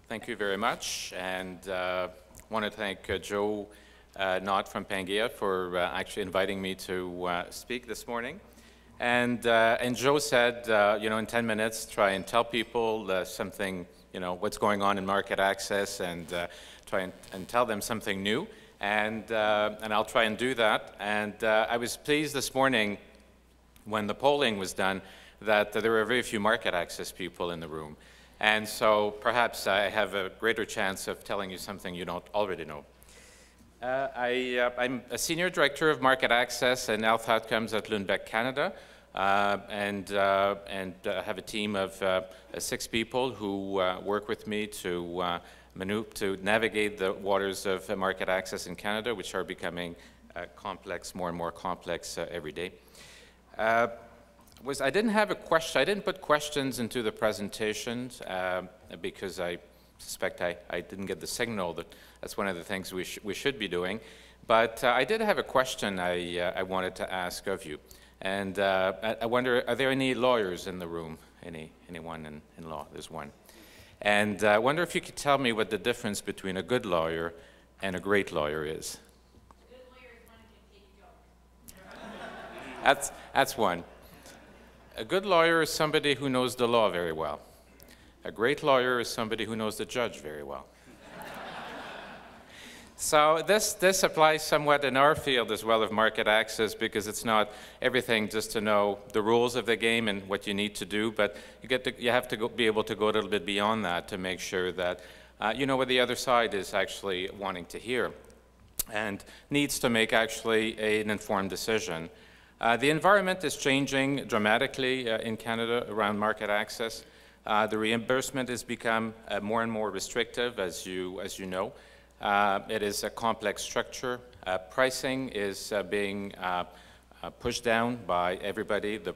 Thank you very much, and want to thank Joe Knott from Pangea for actually inviting me to speak this morning. And Joe said, in 10 minutes, try and tell people something, what's going on in market access, and try and tell them something new. And I'll try and do that. And I was pleased this morning when the polling was done that there were very few market access people in the room. And so perhaps I have a greater chance of telling you something you don't already know. I'm a Senior Director of Market Access and Health Outcomes at Lundbeck Canada, and have a team of 6 people who work with me to navigate the waters of market access in Canada, which are becoming complex, more and more complex every day. I didn't have a question. I didn't put questions into the presentations because I suspect I didn't get the signal that that's one of the things we should be doing. But I did have a question I wanted to ask of you. And I wonder, are there any lawyers in the room? Anyone in law? There's one. And I wonder if you could tell me what the difference between a good lawyer and a great lawyer is. A good lawyer is one who can take jokes. That's one. A good lawyer is somebody who knows the law very well. A great lawyer is somebody who knows the judge very well. So this applies somewhat in our field as well of market access, because it's not everything just to know the rules of the game and what you need to do, but you have to be able to go a little bit beyond that to make sure that you know what the other side is actually wanting to hear and needs to make actually an informed decision. The environment is changing dramatically in Canada around market access. The reimbursement has become more and more restrictive, as you know. It is a complex structure. Pricing is being pushed down by everybody. The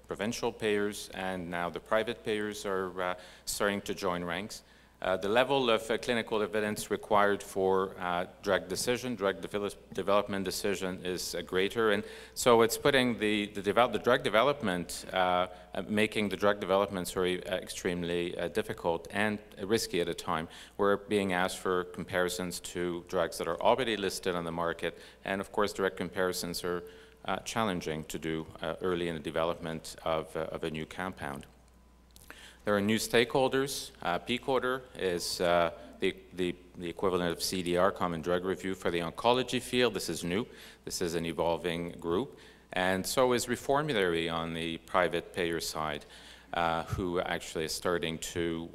provincial payers and now the private payers are starting to join ranks. The level of clinical evidence required for drug development decision is greater, and so it's putting the drug development, making the drug development extremely difficult and risky at a time. We're being asked for comparisons to drugs that are already listed on the market, and of course direct comparisons are challenging to do early in the development of a new compound. There are new stakeholders. Peak order is the equivalent of CDR, Common Drug Review, for the oncology field. This is new. This is an evolving group. And so is Reformulary on the private payer side, who actually is starting to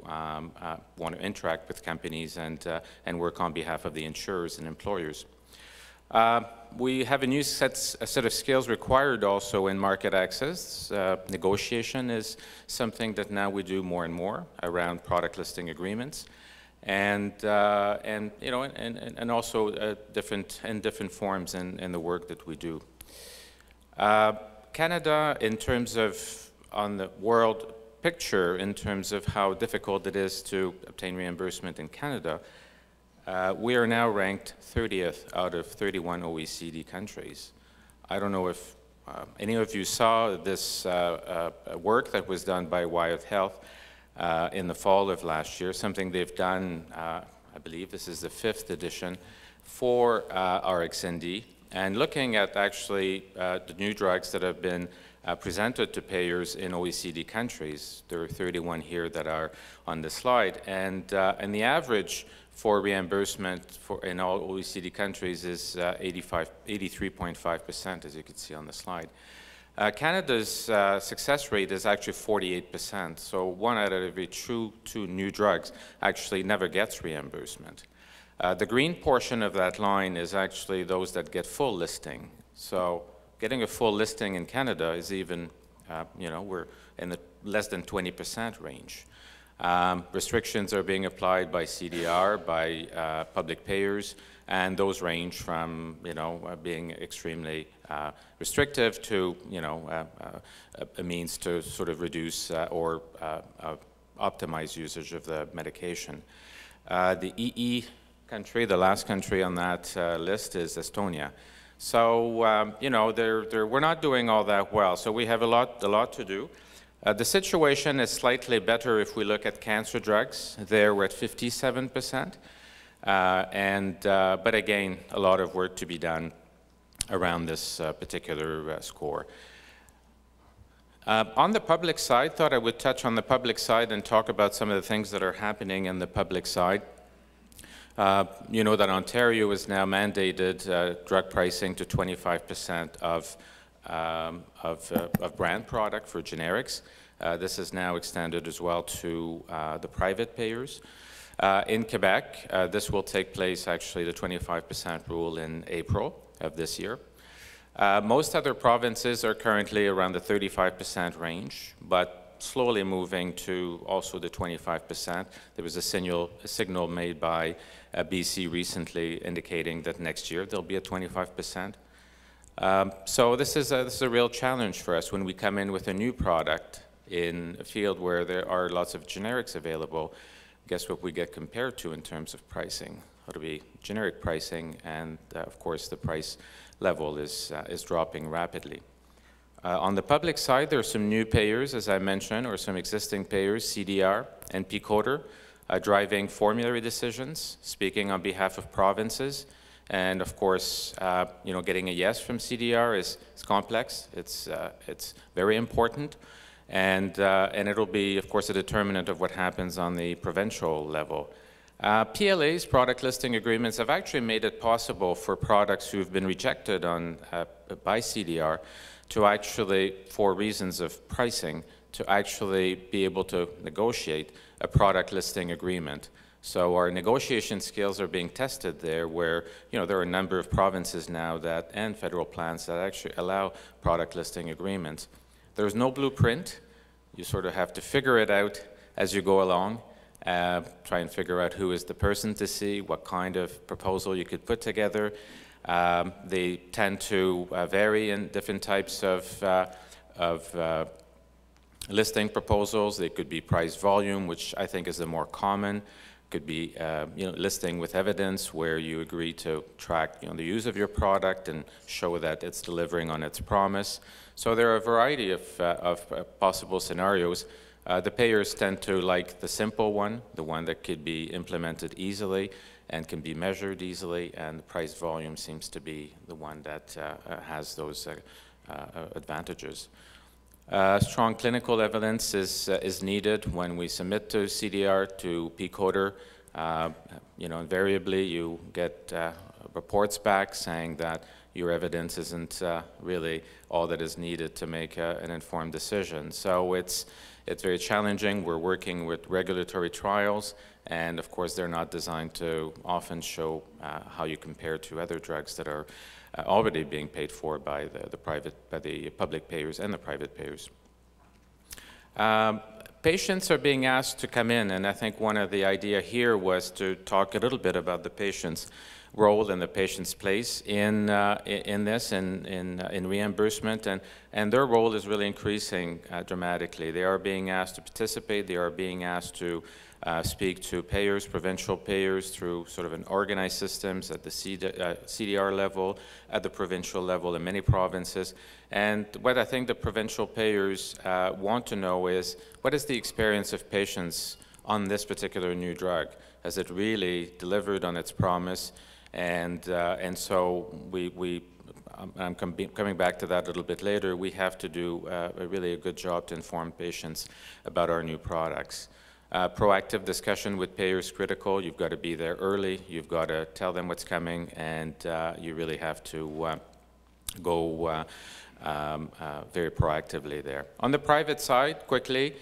want to interact with companies and work on behalf of the insurers and employers. We have a new set of skills required also in market access. Negotiation is something that now we do more and more around product listing agreements, and also different forms in the work that we do. Canada, in terms of on the world picture, in terms of how difficult it is to obtain reimbursement in Canada. We are now ranked 30th out of 31 OECD countries. I don't know if any of you saw this work that was done by Wyeth Health in the fall of last year, something they've done, I believe this is the 5th edition, for RxND, and looking at actually the new drugs that have been presented to payers in OECD countries. There are 31 here that are on the slide, and the average for reimbursement in all OECD countries is 83.5%, as you can see on the slide. Canada's success rate is actually 48%, so 1 out of every 2 new drugs actually never gets reimbursement. The green portion of that line is actually those that get full listing. So getting a full listing in Canada is even, we're in the less than 20% range. Restrictions are being applied by CDR, by public payers, and those range from being extremely restrictive to a means to sort of reduce or optimize usage of the medication. The EE country, the last country on that list, is Estonia. So we're not doing all that well. So we have a lot to do. The situation is slightly better if we look at cancer drugs. There we're at 57%. But again, a lot of work to be done around this particular score. On the public side, thought I would touch on the public side and talk about some of the things that are happening in the public side. You know that Ontario has now mandated drug pricing to 25% of brand product for generics. This is now extended as well to the private payers. In Quebec, this will take place, actually, the 25% rule in April of this year. Most other provinces are currently around the 35% range, but slowly moving to also the 25%. There was a signal made by BC recently indicating that next year there'll be a 25%. So this is a real challenge for us when we come in with a new product in a field where there are lots of generics available. Guess what we get compared to in terms of pricing? It'll be generic pricing, and of course the price level is dropping rapidly. On the public side, there are some new payers, as I mentioned, or some existing payers, CDR and PCODER, driving formulary decisions, speaking on behalf of provinces. And of course, you know, getting a yes from CDR is complex. It's very important, and it'll be, of course, a determinant of what happens on the provincial level. PLAs, product listing agreements, have actually made it possible for products who've been rejected by CDR to actually, for reasons of pricing, to actually be able to negotiate a product listing agreement. So our negotiation skills are being tested there, where, you know, there are a number of provinces now that, and federal plans that actually allow product listing agreements. There's no blueprint. You sort of have to figure it out as you go along. Try and figure out who is the person to see, what kind of proposal you could put together. They tend to vary in different types of listing proposals. They could be price volume, which I think is the more common. Could be you know, listing with evidence, where you agree to track, you know, the use of your product and show that it's delivering on its promise. So there are a variety of possible scenarios. The payers tend to like the simple one, the one that could be implemented easily and can be measured easily, and the price volume seems to be the one that has those advantages. Strong clinical evidence is needed when we submit to CDR, to PCODER. You know, invariably you get reports back saying that your evidence isn't really all that is needed to make an informed decision. So it's very challenging. We're working with regulatory trials, and of course they're not designed to often show how you compare to other drugs that are already being paid for by the public payers and the private payers. Patients are being asked to come in, and I think one of the idea here was to talk a little bit about the patient's role and the patient's place in this, in reimbursement, and their role is really increasing dramatically. They are being asked to participate. They are being asked to speak to payers, provincial payers, through sort of an organized systems at the CDR level, at the provincial level in many provinces. And what I think the provincial payers want to know is, what is the experience of patients on this particular new drug? Has it really delivered on its promise? And so I'm coming back to that a little bit later. We have to do a good job to inform patients about our new products. Proactive discussion with payers is critical. You've got to be there early. You've got to tell them what's coming, and you really have to go very proactively there. On the private side, quickly,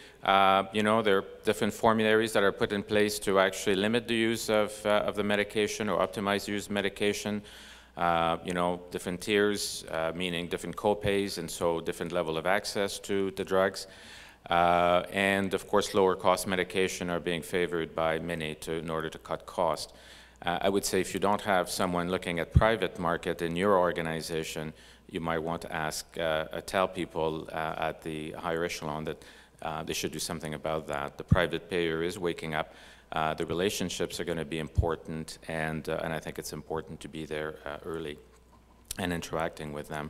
you know, there are different formularies that are put in place to actually limit the use of the medication or optimize the use of medication. You know, different tiers, meaning different co-pays, and so different level of access to the drugs. And of course, lower cost medication are being favored by many in order to cut cost. I would say if you don't have someone looking at private market in your organization, you might want to ask, tell people at the higher echelon that they should do something about that. The private payer is waking up. The relationships are going to be important, and I think it's important to be there early and interacting with them.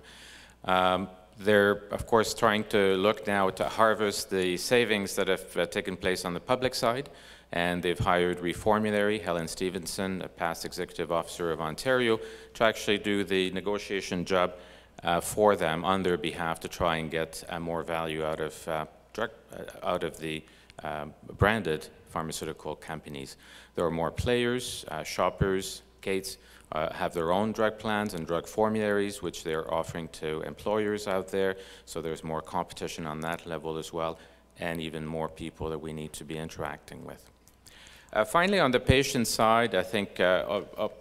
They're, of course, trying to look now to harvest the savings that have taken place on the public side, and they've hired Reformulary, Helen Stevenson, a past executive officer of Ontario, to actually do the negotiation job for them on their behalf to try and get more value out of the branded pharmaceutical companies. There are more players, Shoppers, Gates, have their own drug plans and drug formularies, which they're offering to employers out there. So there's more competition on that level as well, and even more people that we need to be interacting with. Finally, on the patient side, I think to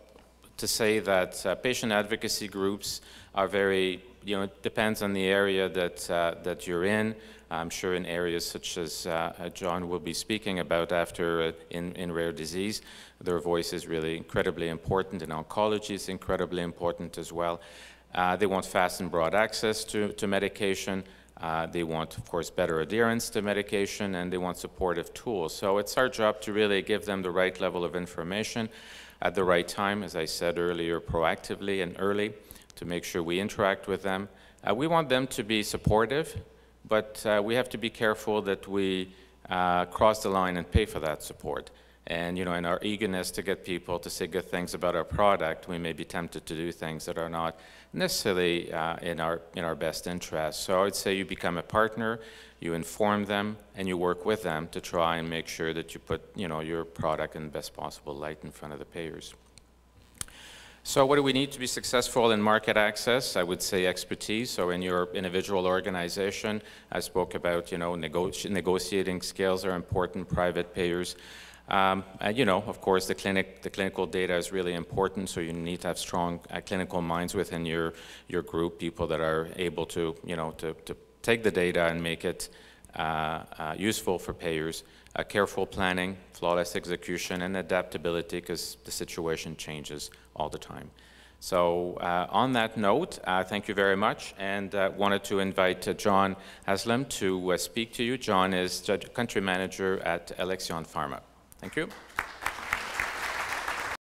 say that patient advocacy groups are very, it depends on the area that you're in. I'm sure in areas such as John will be speaking about after in rare disease, their voice is really incredibly important. In oncology, it's incredibly important as well. They want fast and broad access to medication. They want, of course, better adherence to medication, and they want supportive tools. So it's our job to really give them the right level of information at the right time, as I said earlier, proactively and early, to make sure we interact with them. We want them to be supportive, but we have to be careful that we cross the line and pay for that support. And in our eagerness to get people to say good things about our product, we may be tempted to do things that are not necessarily in our best interest. So I would say you become a partner, you inform them, and you work with them to try and make sure that you put your product in the best possible light in front of the payers. So what do we need to be successful in market access? I would say expertise. So in your individual organization, I spoke about, negotiating skills are important, private payers. And, of course, the clinical data is really important, so you need to have strong clinical minds within your group, people that are able to, to take the data and make it useful for payers. Careful planning, flawless execution, and adaptability, because the situation changes all the time. So on that note, thank you very much, and wanted to invite John Haslam to speak to you. John is Country Manager at Alexion Pharma. Thank you.